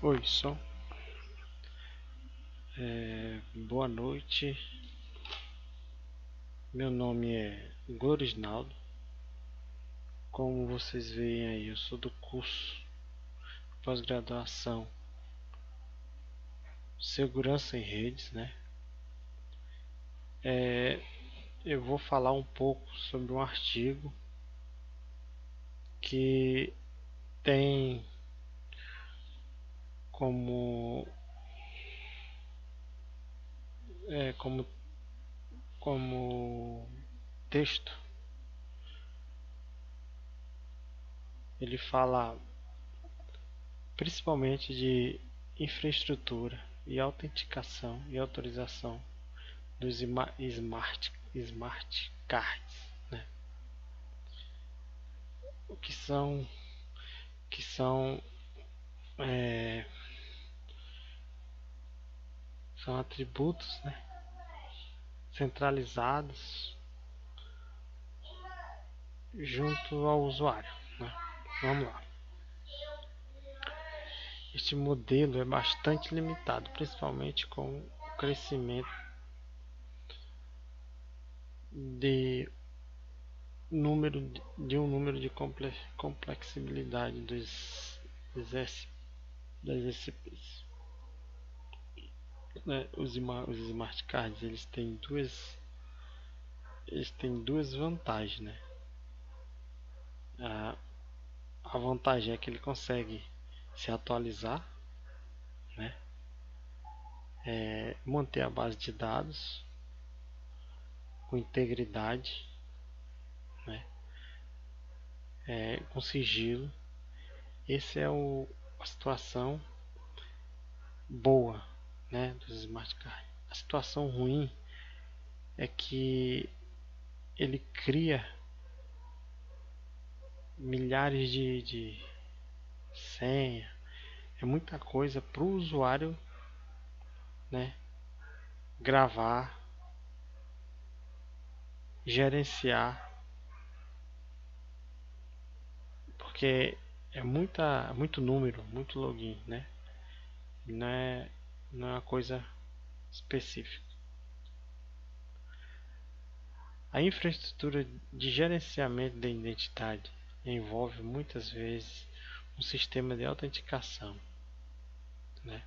Oi, som. Boa noite. Meu nome é Glorisnaldo. Como vocês veem aí, eu sou do curso pós-graduação Segurança em Redes, né? Eu vou falar um pouco sobre um artigo que tem como como texto. Ele fala principalmente de infraestrutura e autenticação e autorização dos smart cards, né? O que são são atributos, né, centralizados junto ao usuário, né? Vamos lá. Este modelo é bastante limitado, principalmente com o crescimento de um número de complexibilidade das SPs. Né? Os smart cards eles têm duas vantagens, né? A vantagem é que ele consegue se atualizar, né? Manter a base de dados com integridade, né? Com sigilo. Essa é a situação boa, né, dos smart cards. A situação ruim é que ele cria milhares de senha, é muita coisa para o usuário, né, gravar, gerenciar, porque é muito número, muito login, né? Não é uma coisa específica. A infraestrutura de gerenciamento da identidade envolve muitas vezes um sistema de autenticação, né?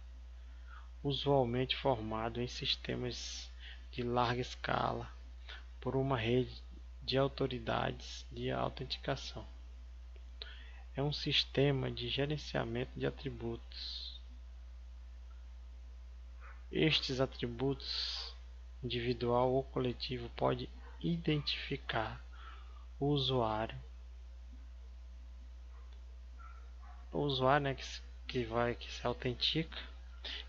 Usualmente formado em sistemas de larga escala por uma rede de autoridades de autenticação. É um sistema de gerenciamento de atributos. Estes atributos, individual ou coletivo, pode identificar o usuário, né, que se autentica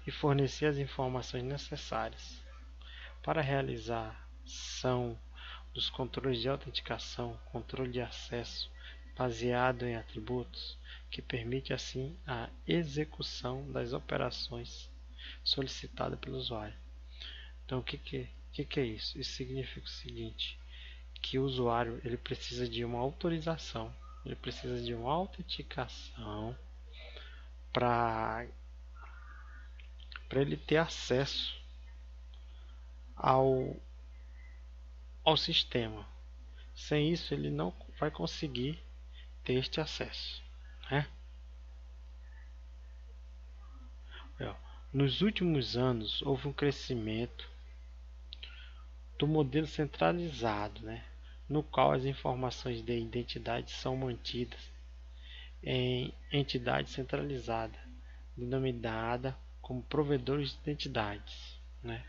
e fornecer as informações necessárias para a realização dos controles de autenticação, controle de acesso baseado em atributos, que permite assim a execução das operações solicitadas pelo usuário. Então, o que é isso? Isso significa o seguinte, que o usuário ele precisa de uma autorização, ele precisa de uma autenticação para ele ter acesso ao sistema. Sem isso, ele não vai conseguir ter este acesso, né? Nos últimos anos, houve um crescimento do modelo centralizado, né, no qual as informações de identidade são mantidas em entidade centralizada, denominada como provedores de identidades, né?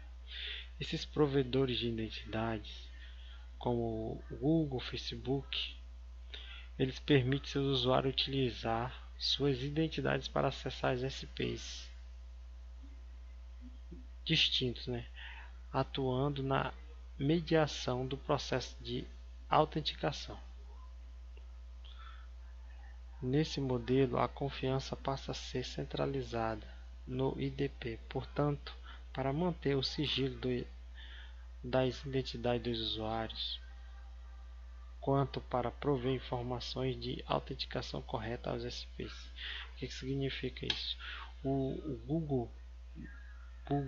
Esses provedores de identidades, como o Google, Facebook, eles permitem seus usuários utilizar suas identidades para acessar as SPs distintos, né, atuando na mediação do processo de autenticação. Nesse modelo, a confiança passa a ser centralizada no IDP. Portanto, para manter o sigilo das identidades dos usuários, quanto para prover informações de autenticação correta aos SPs. que significa isso? O Google,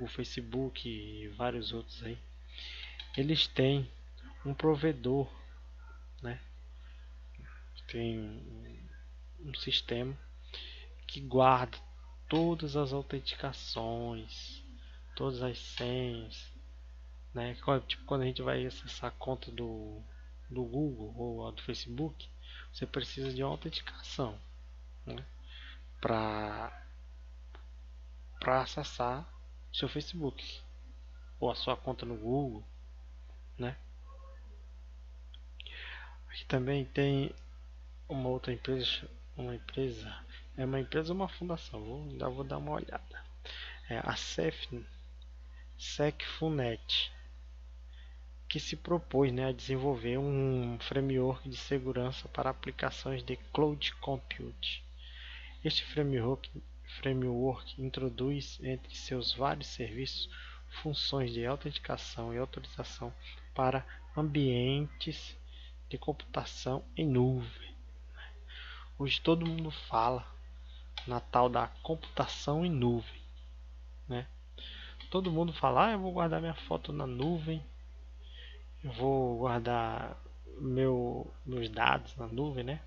Facebook e vários outros aí, eles têm um provedor, né? Tem um sistema que guarda todas as autenticações, todas as senhas, né? Tipo, quando a gente vai acessar a conta do Google ou a do Facebook, você precisa de uma autenticação, né? Para acessar seu Facebook ou a sua conta no Google, né? Aqui também tem uma outra empresa, é uma empresa ou uma fundação, ainda vou dar uma olhada. É a SecFunet, que se propôs, né, a desenvolver um framework de segurança para aplicações de cloud computing. Este framework introduz entre seus vários serviços funções de autenticação e autorização para ambientes de computação em nuvem. Hoje todo mundo fala na tal da computação em nuvem, né? Todo mundo fala, eu vou guardar minha foto na nuvem, eu vou guardar meus dados na nuvem, né?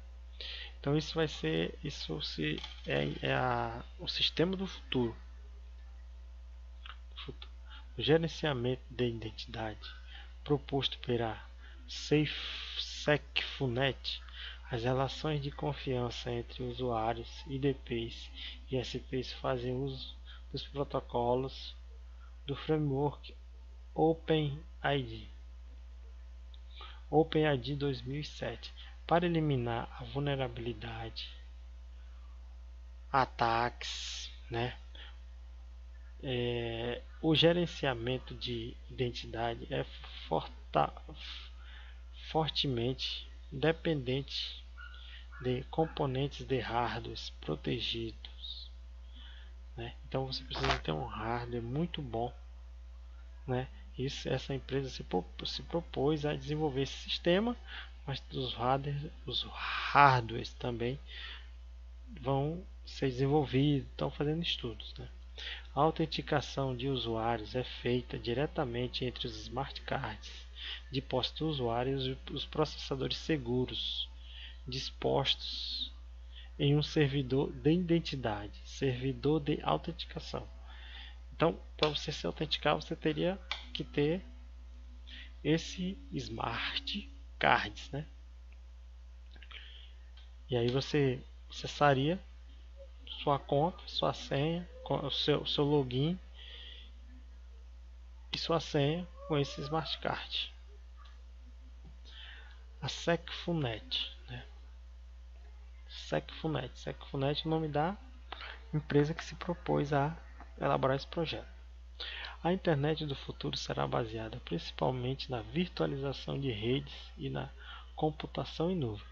Então isso vai ser, o sistema do futuro. O gerenciamento de identidade proposto pela SecFunet, as relações de confiança entre usuários, IDPs e SPs fazem uso dos protocolos do framework OpenID 2007 para eliminar a vulnerabilidade, ataques, né? O gerenciamento de identidade é fortemente dependente de componentes de hardware protegidos, né? Então você precisa ter um hardware muito bom, né? Essa empresa se propôs a desenvolver esse sistema, mas os hardwares também vão ser desenvolvidos, estão fazendo estudos, né? A autenticação de usuários é feita diretamente entre os smart cards de posse do usuário e os processadores seguros dispostos em um servidor de identidade, servidor de autenticação. Então, para você se autenticar, você teria que ter esse smart cards, né? E aí você acessaria sua conta, sua senha, o seu login e sua senha com esse smart card. A SecFunet, né? SecFunet é o nome da empresa que se propôs a elaborar esse projeto. A internet do futuro será baseada principalmente na virtualização de redes e na computação em nuvem,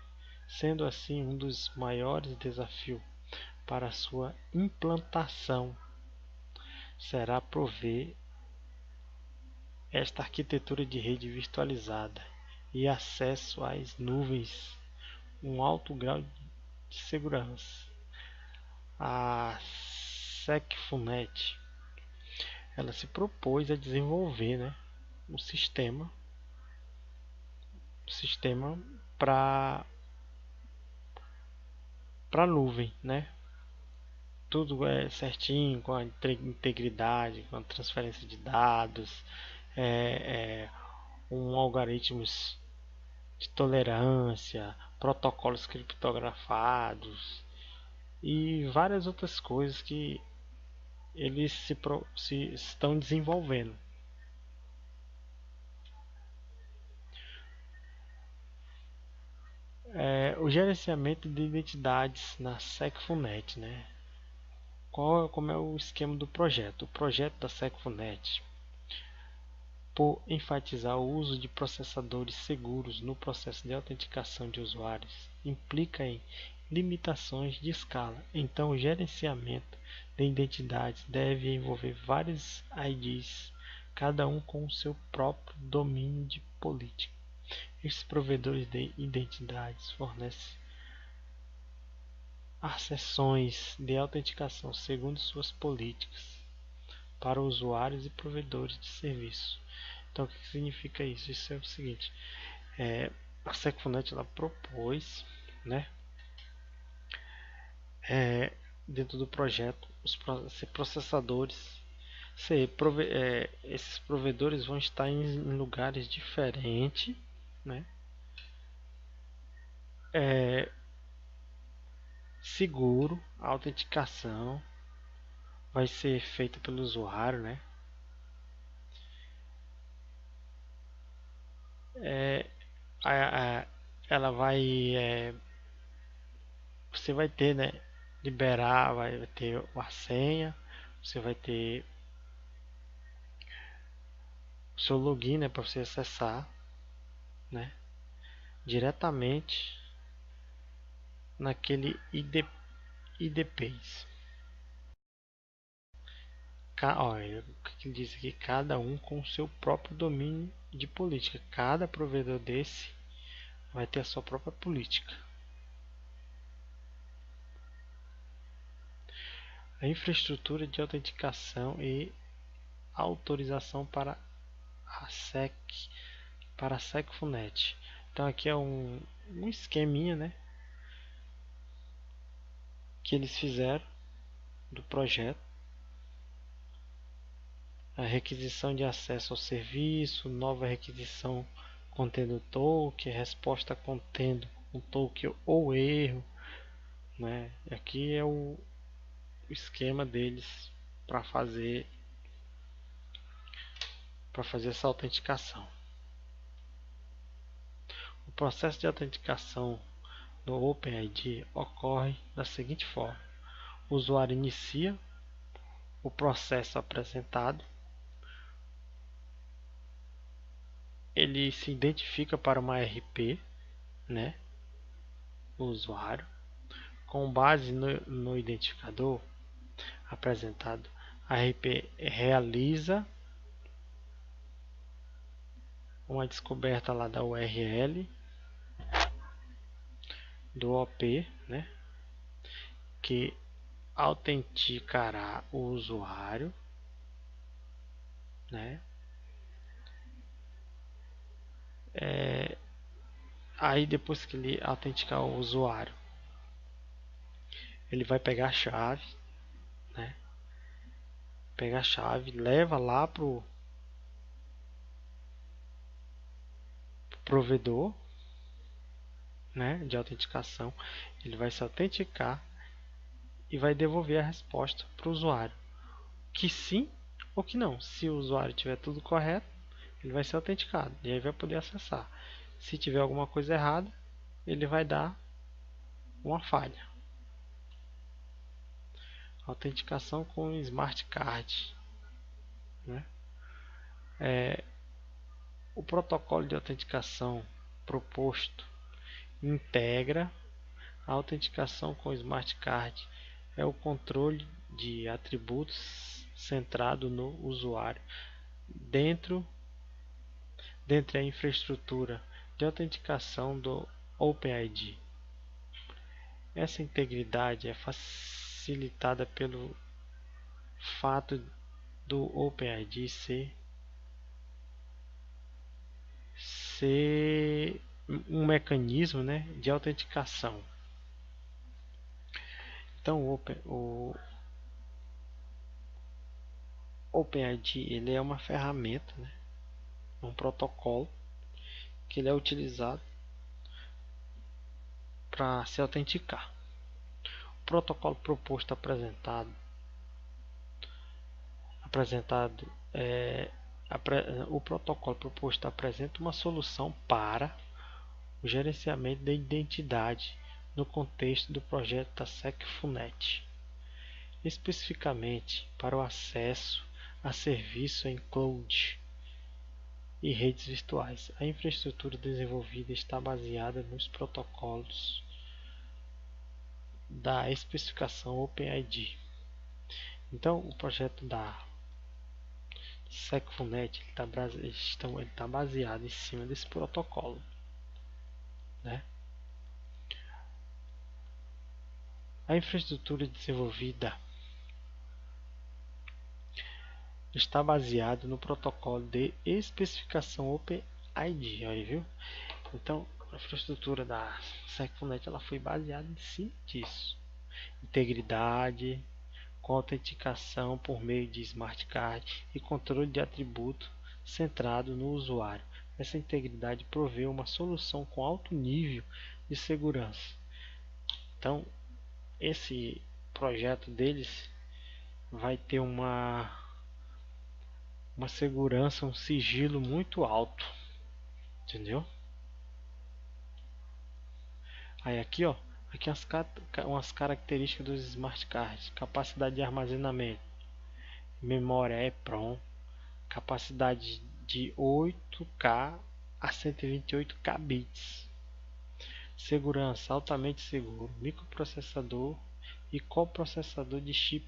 sendo assim um dos maiores desafios para sua implantação será prover esta arquitetura de rede virtualizada e acesso às nuvens, um alto grau de segurança. A SecFunet ela se propôs a desenvolver, né, um sistema para nuvem, né? Tudo é certinho, com a integridade, com a transferência de dados, um algoritmos de tolerância, protocolos criptografados e várias outras coisas que eles se estão desenvolvendo. O gerenciamento de identidades na SecFunet, né? Como é o esquema do projeto? O projeto da SecFunet, por enfatizar o uso de processadores seguros no processo de autenticação de usuários, implica em limitações de escala. Então, o gerenciamento de identidades deve envolver vários IDs, cada um com o seu próprio domínio de política. Estes provedores de identidades fornecem as sessões de autenticação segundo suas políticas para usuários e provedores de serviço. Então, o que significa isso? Isso é o seguinte: a SecFunet ela propôs, né, dentro do projeto, os processadores. Esses provedores vão estar em lugares diferentes, né? Seguro, a autenticação vai ser feita pelo usuário, né? Ela vai, você vai ter, né? Liberar, vai ter a senha, você vai ter o seu login, né? Para você acessar, né? Diretamente naquele IDPs. Olha, o que ele diz aqui? Cada um com o seu próprio domínio de política. Cada provedor desse vai ter a sua própria política. A infraestrutura de autenticação e autorização para a SecFunet. Então aqui é um esqueminha, né, que eles fizeram do projeto. A requisição de acesso ao serviço, nova requisição contendo token, resposta contendo um token ou erro, né? Aqui é o esquema deles para fazer essa autenticação. O processo de autenticação no OpenID ocorre da seguinte forma: o usuário inicia o processo apresentado, ele se identifica para uma RP, né, o usuário, com base no identificador apresentado, a RP realiza uma descoberta lá da URL do OP, né, que autenticará o usuário, né? Aí depois que ele autenticar o usuário, ele vai pegar a chave, né? Pega a chave, leva lá pro provedor, né, de autenticação. Ele vai se autenticar e vai devolver a resposta para o usuário, que sim ou que não. Se o usuário tiver tudo correto, ele vai ser autenticado e aí vai poder acessar. Se tiver alguma coisa errada, ele vai dar uma falha. Autenticação com Smart Card, né? O protocolo de autenticação proposto integra a autenticação com Smart Card. É o controle de atributos centrado no usuário dentro a infraestrutura de autenticação do OpenID. Essa integridade é facilitada pelo fato do OpenID ser um mecanismo, né, de autenticação. Então o OpenID ele é uma ferramenta, né, um protocolo que ele é utilizado para se autenticar. O protocolo proposto o protocolo proposto apresenta uma solução para o gerenciamento da identidade no contexto do projeto da SecFunet, especificamente para o acesso a serviços em cloud e redes virtuais. A infraestrutura desenvolvida está baseada nos protocolos da especificação OpenID. Então, o projeto da SecFunet está baseado em cima desse protocolo, né? A infraestrutura desenvolvida está baseada no protocolo de especificação OpenID, aí, viu? Então, a infraestrutura da SecFuNet ela foi baseada em cima disso. Integridade, com autenticação por meio de smart card e controle de atributos centrado no usuário. Essa integridade provê uma solução com alto nível de segurança. Então, esse projeto deles vai ter uma segurança, um sigilo muito alto, entendeu? Aí aqui, ó, aqui umas características dos smart cards: capacidade de armazenamento, memória EEPROM, capacidade de 8K a 128K bits, segurança altamente seguro, microprocessador e coprocessador de chip,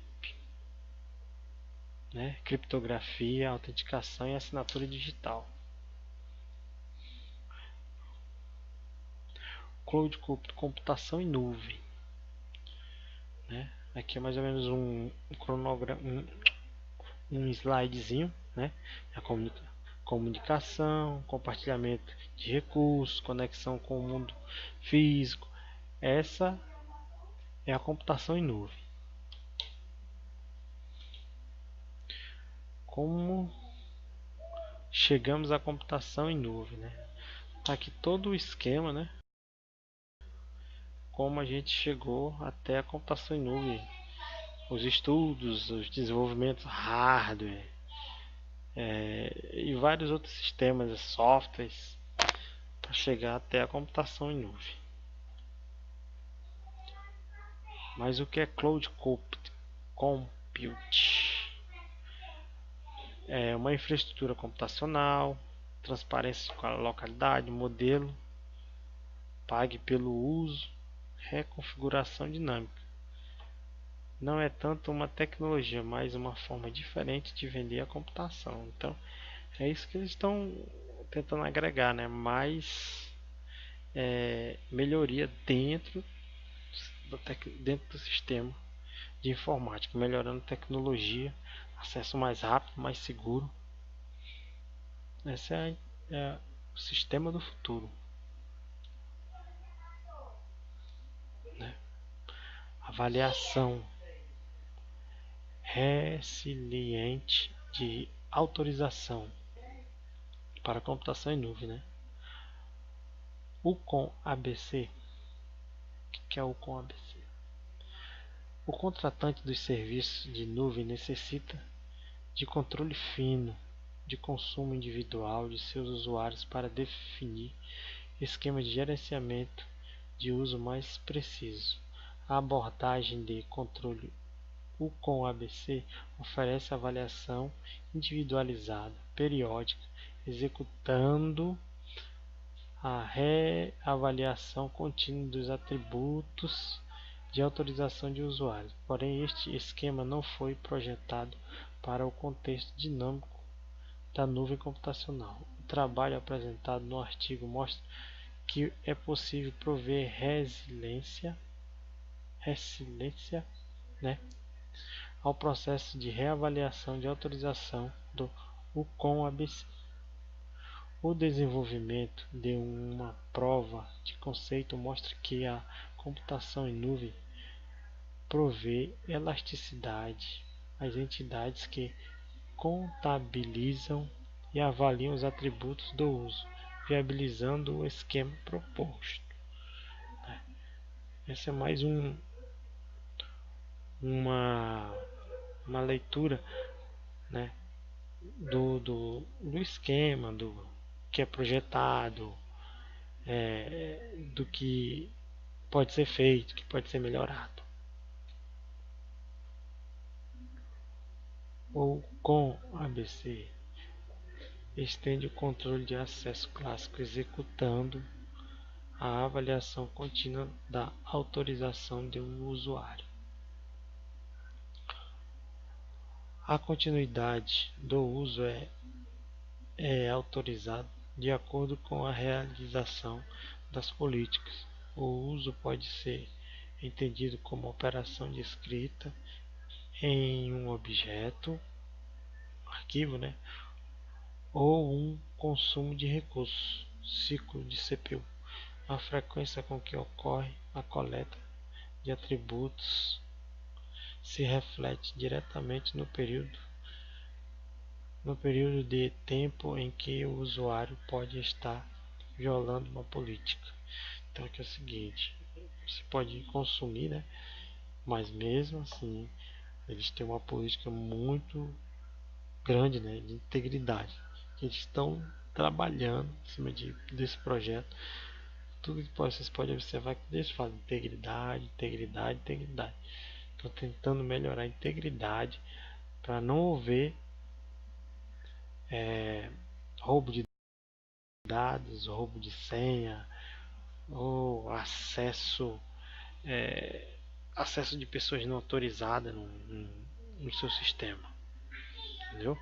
né? Criptografia, autenticação e assinatura digital. Cloud computação em nuvem, né? Aqui é mais ou menos um cronograma, um slidezinho, né? A comunicação, compartilhamento de recursos, conexão com o mundo físico. Essa é a computação em nuvem. Como chegamos à computação em nuvem, né? Tá aqui todo o esquema, né? Como a gente chegou até a computação em nuvem, os estudos, os desenvolvimentos hardware, e vários outros sistemas, softwares, para chegar até a computação em nuvem. Mas o que é Cloud Compute? É uma infraestrutura computacional, transparência com a localidade, modelo, pague pelo uso, reconfiguração dinâmica. Não é tanto uma tecnologia, mas uma forma diferente de vender a computação. Então, é isso que eles estão tentando agregar, né? Mais melhoria dentro do sistema de informática, melhorando tecnologia, acesso mais rápido, mais seguro. Esse é o sistema do futuro, né? Avaliação resiliente de autorização para computação em nuvem, né? O com ABC. O que é o com ABC? O contratante dos serviços de nuvem necessita de controle fino de consumo individual de seus usuários para definir esquemas de gerenciamento de uso mais preciso. A abordagem de controle com ABC oferece avaliação individualizada, periódica, executando a reavaliação contínua dos atributos de autorização de usuários. Porém, este esquema não foi projetado para o contexto dinâmico da nuvem computacional. O trabalho apresentado no artigo mostra que é possível prover resiliência, né, ao processo de reavaliação de autorização do com ABC. O desenvolvimento de uma prova de conceito mostra que a computação em nuvem provê elasticidade às entidades que contabilizam e avaliam os atributos do uso, viabilizando o esquema proposto. Essa é mais uma leitura, né, do esquema, do que é projetado, do que pode ser feito, que pode ser melhorado. Ou com ABC estende o controle de acesso clássico, executando a avaliação contínua da autorização do usuário. A continuidade do uso é autorizada de acordo com a realização das políticas. O uso pode ser entendido como operação de escrita em um objeto, arquivo, né? Ou um consumo de recursos, ciclo de CPU, a frequência com que ocorre a coleta de atributos se reflete diretamente no período de tempo em que o usuário pode estar violando uma política. Então aqui é o seguinte, você pode consumir, né? Mas mesmo assim, eles têm uma política muito grande, né, de integridade. Eles estão trabalhando em cima desse projeto. Tudo que vocês podem observar que eles falam integridade, integridade, integridade. Estão tentando melhorar a integridade para não haver roubo de dados, roubo de senha ou acesso de pessoas não autorizadas no seu sistema, entendeu?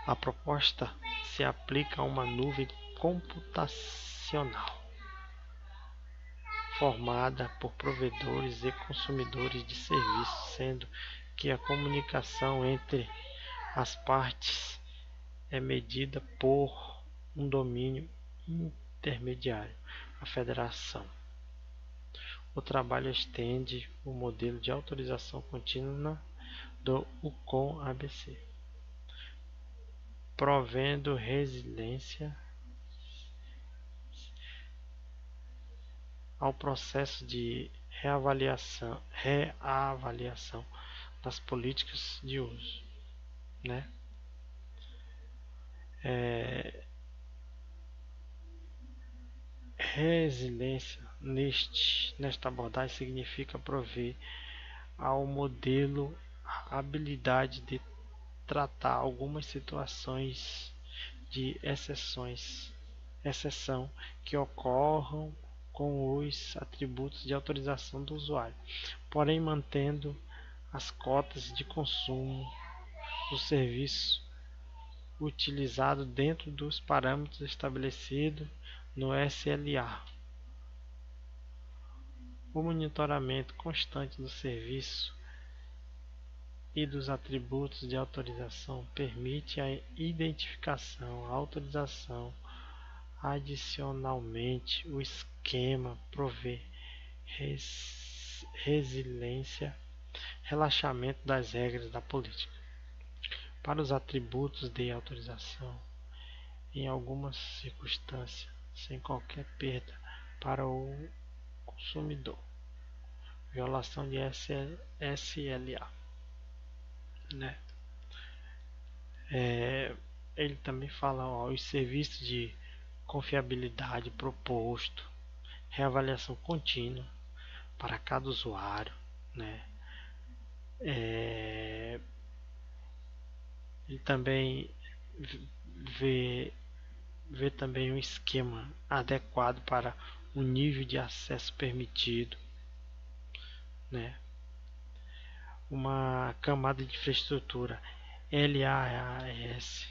A proposta se aplica a uma nuvem computacional formada por provedores e consumidores de serviços, sendo que a comunicação entre as partes é medida por um domínio intermediário, a federação. O trabalho estende o modelo de autorização contínua do UCOM-ABC, provendo resiliência ao processo de reavaliação das políticas de uso, né? Resiliência nesta abordagem significa prover ao modelo a habilidade de tratar algumas situações de exceção que ocorram com os atributos de autorização do usuário, porém mantendo as cotas de consumo do serviço utilizado dentro dos parâmetros estabelecidos no SLA. O monitoramento constante do serviço e dos atributos de autorização permite a identificação, a autorização. Adicionalmente, o esquema provê resiliência, relaxamento das regras da política para os atributos de autorização, em algumas circunstâncias, sem qualquer perda para o consumidor. Violação de SLA, né? Ele também fala os serviços de confiabilidade proposto, reavaliação contínua para cada usuário, né? Ele também vê também um esquema adequado para o nível de acesso permitido, né? Uma camada de infraestrutura LAAS.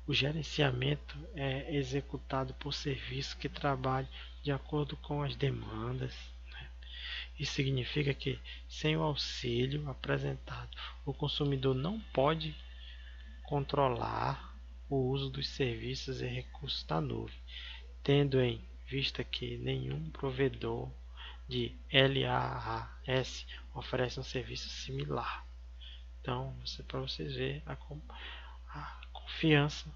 O gerenciamento é executado por serviços que trabalham de acordo com as demandas. Isso significa que, sem o auxílio apresentado, o consumidor não pode controlar o uso dos serviços e recursos da nuvem, tendo em vista que nenhum provedor de LAAS oferece um serviço similar. Então, para vocês verem a confiança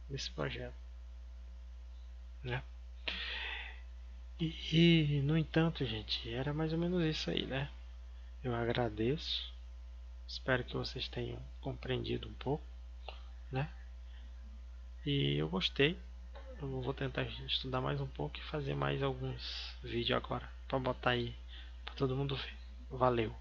desse projeto, né? No entanto, gente, era mais ou menos isso aí, né? Eu agradeço, espero que vocês tenham compreendido um pouco, né? E eu gostei. Eu vou tentar estudar mais um pouco e fazer mais alguns vídeos agora para botar aí para todo mundo ver. Valeu!